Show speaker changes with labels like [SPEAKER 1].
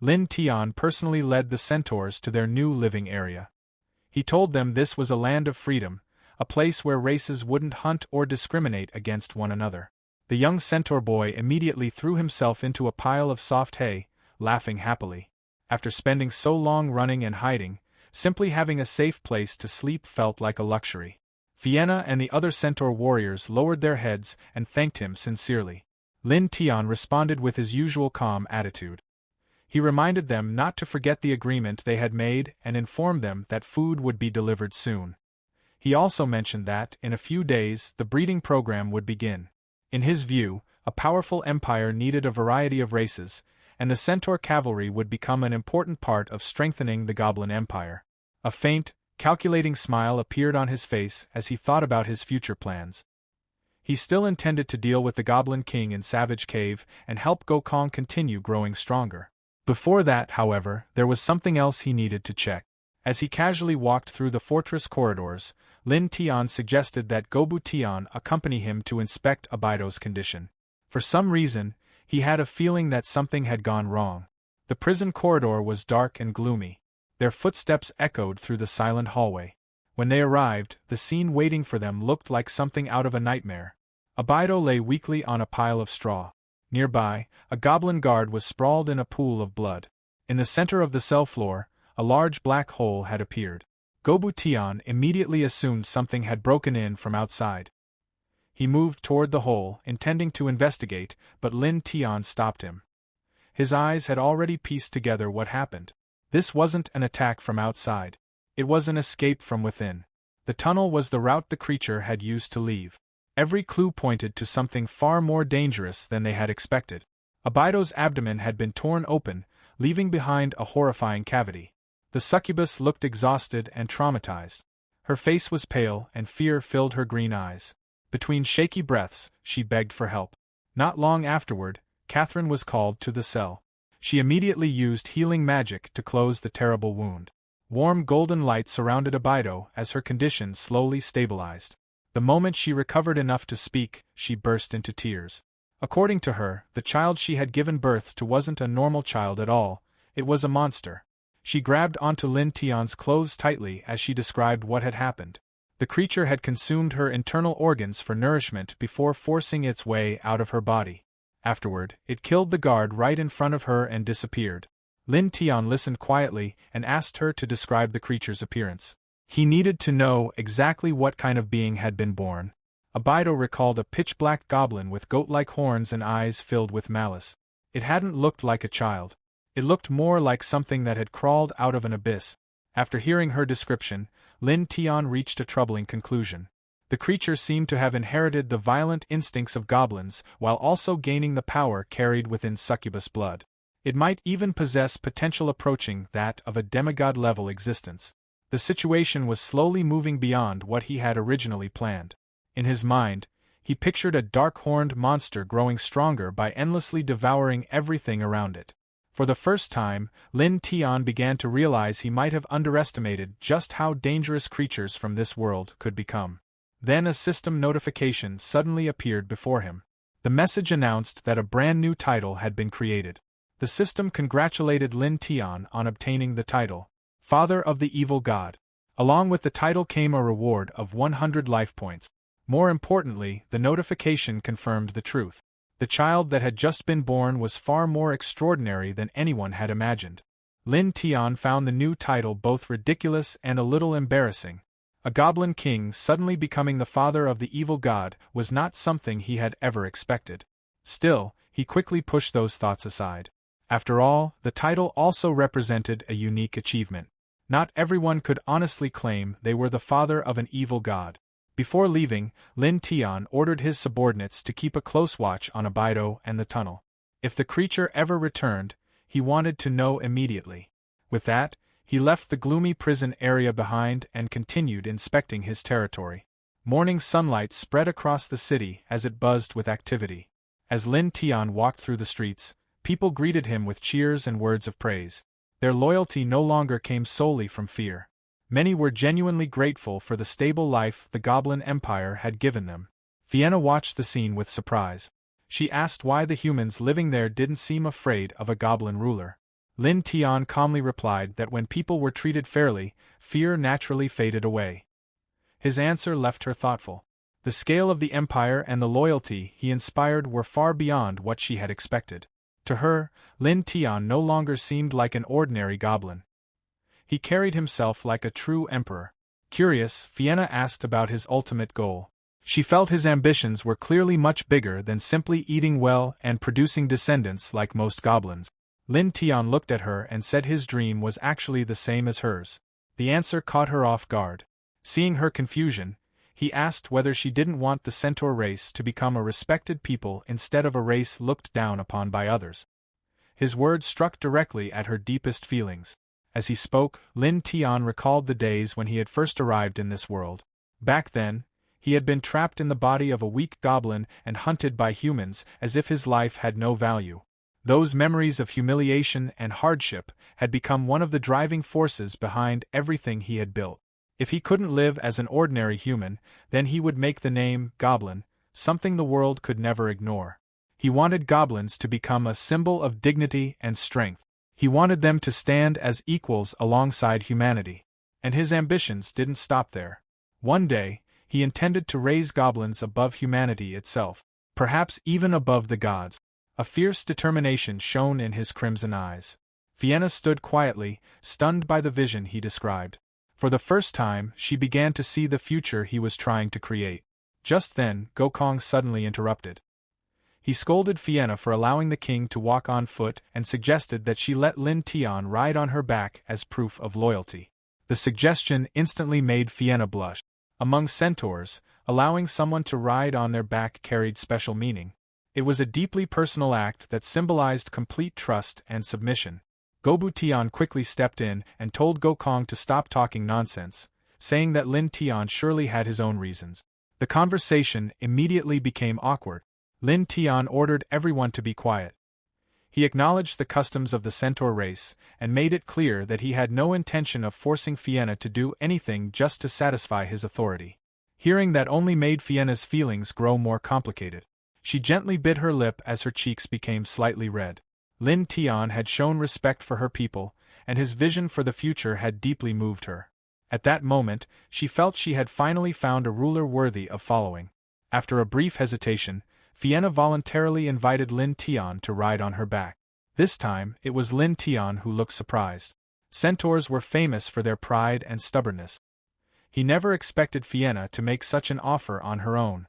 [SPEAKER 1] Lin Tian personally led the centaurs to their new living area. He told them this was a land of freedom, a place where races wouldn't hunt or discriminate against one another. The young centaur boy immediately threw himself into a pile of soft hay, laughing happily. After spending so long running and hiding, simply having a safe place to sleep felt like a luxury. Vienna and the other centaur warriors lowered their heads and thanked him sincerely. Lin Tian responded with his usual calm attitude. He reminded them not to forget the agreement they had made and informed them that food would be delivered soon. He also mentioned that, in a few days, the breeding program would begin. In his view, a powerful empire needed a variety of races, and the centaur cavalry would become an important part of strengthening the Goblin Empire. A faint, calculating smile appeared on his face as he thought about his future plans. He still intended to deal with the Goblin King in Savage Cave and help Gokong continue growing stronger. Before that, however, there was something else he needed to check. As he casually walked through the fortress corridors, Lin Tian suggested that Gobu Tian accompany him to inspect Abido's condition. For some reason, he had a feeling that something had gone wrong. The prison corridor was dark and gloomy. Their footsteps echoed through the silent hallway. When they arrived, the scene waiting for them looked like something out of a nightmare. Abido lay weakly on a pile of straw. Nearby, a goblin guard was sprawled in a pool of blood. In the center of the cell floor, a large black hole had appeared. Gobu Tian immediately assumed something had broken in from outside. He moved toward the hole, intending to investigate, but Lin Tian stopped him. His eyes had already pieced together what happened. This wasn't an attack from outside. It was an escape from within. The tunnel was the route the creature had used to leave. Every clue pointed to something far more dangerous than they had expected. Abido's abdomen had been torn open, leaving behind a horrifying cavity. The succubus looked exhausted and traumatized. Her face was pale and fear filled her green eyes. Between shaky breaths, she begged for help. Not long afterward, Catherine was called to the cell. She immediately used healing magic to close the terrible wound. Warm golden light surrounded Abido as her condition slowly stabilized. The moment she recovered enough to speak, she burst into tears. According to her, the child she had given birth to wasn't a normal child at all, it was a monster. She grabbed onto Lin Tian's clothes tightly as she described what had happened. The creature had consumed her internal organs for nourishment before forcing its way out of her body. Afterward, it killed the guard right in front of her and disappeared. Lin Tian listened quietly and asked her to describe the creature's appearance. He needed to know exactly what kind of being had been born. Abido recalled a pitch-black goblin with goat-like horns and eyes filled with malice. It hadn't looked like a child. It looked more like something that had crawled out of an abyss. After hearing her description, Lin Tian reached a troubling conclusion. The creature seemed to have inherited the violent instincts of goblins while also gaining the power carried within succubus blood. It might even possess potential approaching that of a demigod-level existence. The situation was slowly moving beyond what he had originally planned. In his mind, he pictured a dark-horned monster growing stronger by endlessly devouring everything around it. For the first time, Lin Tian began to realize he might have underestimated just how dangerous creatures from this world could become. Then a system notification suddenly appeared before him. The message announced that a brand new title had been created. The system congratulated Lin Tian on obtaining the title, Father of the Evil God. Along with the title came a reward of 100 life points. More importantly, the notification confirmed the truth. The child that had just been born was far more extraordinary than anyone had imagined. Lin Tian found the new title both ridiculous and a little embarrassing. A goblin king suddenly becoming the father of the evil god was not something he had ever expected. Still, he quickly pushed those thoughts aside. After all, the title also represented a unique achievement. Not everyone could honestly claim they were the father of an evil god. Before leaving, Lin Tian ordered his subordinates to keep a close watch on Abido and the tunnel. If the creature ever returned, he wanted to know immediately. With that, he left the gloomy prison area behind and continued inspecting his territory. Morning sunlight spread across the city as it buzzed with activity. As Lin Tian walked through the streets, people greeted him with cheers and words of praise. Their loyalty no longer came solely from fear. Many were genuinely grateful for the stable life the Goblin Empire had given them. Vienna watched the scene with surprise. She asked why the humans living there didn't seem afraid of a goblin ruler. Lin Tian calmly replied that when people were treated fairly, fear naturally faded away. His answer left her thoughtful. The scale of the empire and the loyalty he inspired were far beyond what she had expected. To her, Lin Tian no longer seemed like an ordinary goblin. He carried himself like a true emperor. Curious, Vienna asked about his ultimate goal. She felt his ambitions were clearly much bigger than simply eating well and producing descendants like most goblins. Lin Tian looked at her and said his dream was actually the same as hers. The answer caught her off guard. Seeing her confusion, he asked whether she didn't want the centaur race to become a respected people instead of a race looked down upon by others. His words struck directly at her deepest feelings. As he spoke, Lin Tian recalled the days when he had first arrived in this world. Back then, he had been trapped in the body of a weak goblin and hunted by humans as if his life had no value. Those memories of humiliation and hardship had become one of the driving forces behind everything he had built. If he couldn't live as an ordinary human, then he would make the name Goblin something the world could never ignore. He wanted goblins to become a symbol of dignity and strength. He wanted them to stand as equals alongside humanity. And his ambitions didn't stop there. One day, he intended to raise goblins above humanity itself, perhaps even above the gods. A fierce determination shone in his crimson eyes. Vienna stood quietly, stunned by the vision he described. For the first time, she began to see the future he was trying to create. Just then, Gokong suddenly interrupted. He scolded Vienna for allowing the king to walk on foot and suggested that she let Lin Tian ride on her back as proof of loyalty. The suggestion instantly made Vienna blush. Among centaurs, allowing someone to ride on their back carried special meaning. It was a deeply personal act that symbolized complete trust and submission. Gobu Tian quickly stepped in and told Gokong to stop talking nonsense, saying that Lin Tian surely had his own reasons. The conversation immediately became awkward. Lin Tian ordered everyone to be quiet. He acknowledged the customs of the centaur race and made it clear that he had no intention of forcing Vienna to do anything just to satisfy his authority. Hearing that only made Vienna's feelings grow more complicated. She gently bit her lip as her cheeks became slightly red. Lin Tian had shown respect for her people, and his vision for the future had deeply moved her. At that moment, she felt she had finally found a ruler worthy of following. After a brief hesitation, Vienna voluntarily invited Lin Tian to ride on her back. This time, it was Lin Tian who looked surprised. Centaurs were famous for their pride and stubbornness. He never expected Vienna to make such an offer on her own.